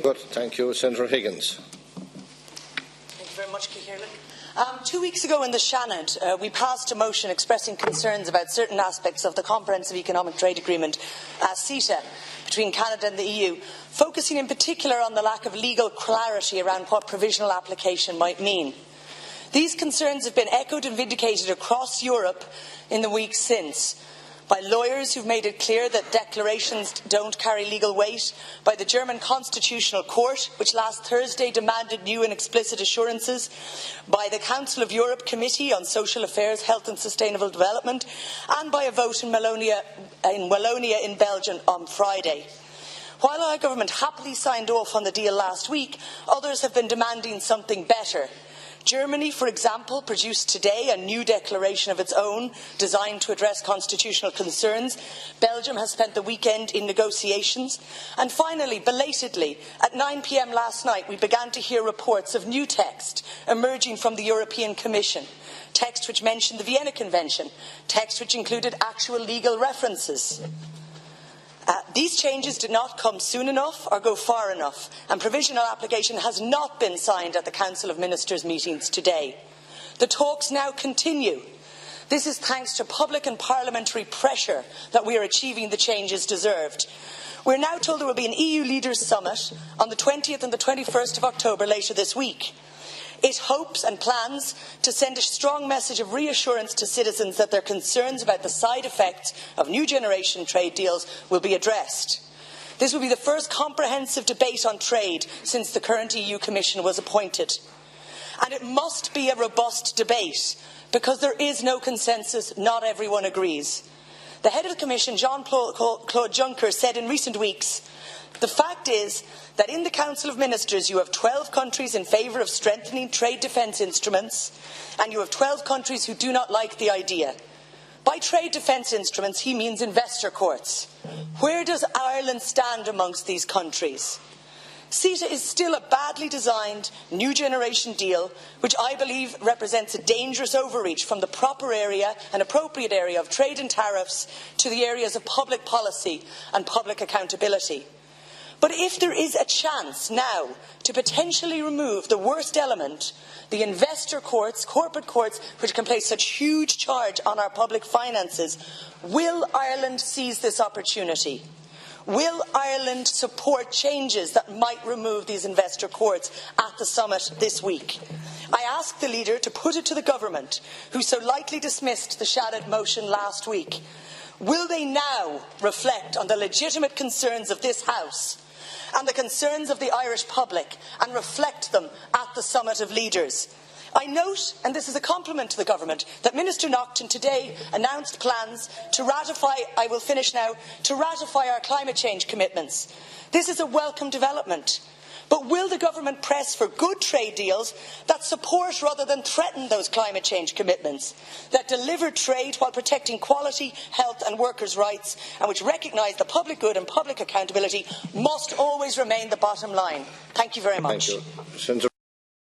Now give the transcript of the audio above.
Good. Thank you. Senator Higgins. Thank you very much, Ciarán. 2 weeks ago in the Seanad, we passed a motion expressing concerns about certain aspects of the Comprehensive Economic Trade Agreement, CETA, between Canada and the EU, focusing in particular on the lack of legal clarity around what provisional application might mean. These concerns have been echoed and vindicated across Europe in the weeks since, by lawyers who have made it clear that declarations don't carry legal weight, by the German Constitutional Court, which last Thursday demanded new and explicit assurances, by the Council of Europe Committee on Social Affairs, Health and Sustainable Development, and by a vote in Wallonia in Belgium on Friday. While our government happily signed off on the deal last week, others have been demanding something better. Germany, for example, produced today a new declaration of its own designed to address constitutional concerns. Belgium has spent the weekend in negotiations. And finally, belatedly, at 9 p.m. last night, we began to hear reports of new text emerging from the European Commission. Text which mentioned the Vienna Convention. Text which included actual legal references. These changes did not come soon enough or go far enough, and provisional application has not been signed at the Council of Ministers meetings today. The talks now continue. This is thanks to public and parliamentary pressure that we are achieving the changes deserved. We are now told there will be an EU Leaders Summit on the 20th and the 21st of October later this week. It hopes and plans to send a strong message of reassurance to citizens that their concerns about the side effects of new generation trade deals will be addressed. This will be the first comprehensive debate on trade since the current EU Commission was appointed. And it must be a robust debate because there is no consensus, not everyone agrees. The head of the Commission, Jean-Claude Juncker, said in recent weeks, "The fact is that in the Council of Ministers you have 12 countries in favour of strengthening trade defence instruments and you have 12 countries who do not like the idea." By trade defence instruments he means investor courts. Where does Ireland stand amongst these countries? CETA is still a badly designed new generation deal which I believe represents a dangerous overreach from the proper area and appropriate area of trade and tariffs to the areas of public policy and public accountability. But if there is a chance now to potentially remove the worst element, the investor courts, corporate courts, which can place such huge charge on our public finances, will Ireland seize this opportunity? Will Ireland support changes that might remove these investor courts at the summit this week? I ask the leader to put it to the government, who so lightly dismissed the Seanad motion last week. Will they now reflect on the legitimate concerns of this House and the concerns of the Irish public and reflect them at the Summit of Leaders? I note, and this is a compliment to the government, that Minister Naughton today announced plans to ratify, I will finish now, to ratify our climate change commitments. This is a welcome development. But will the government press for good trade deals that support rather than threaten those climate change commitments, that deliver trade while protecting quality, health and workers' rights, and which recognise the public good and public accountability must always remain the bottom line? Thank you very much. Thank you.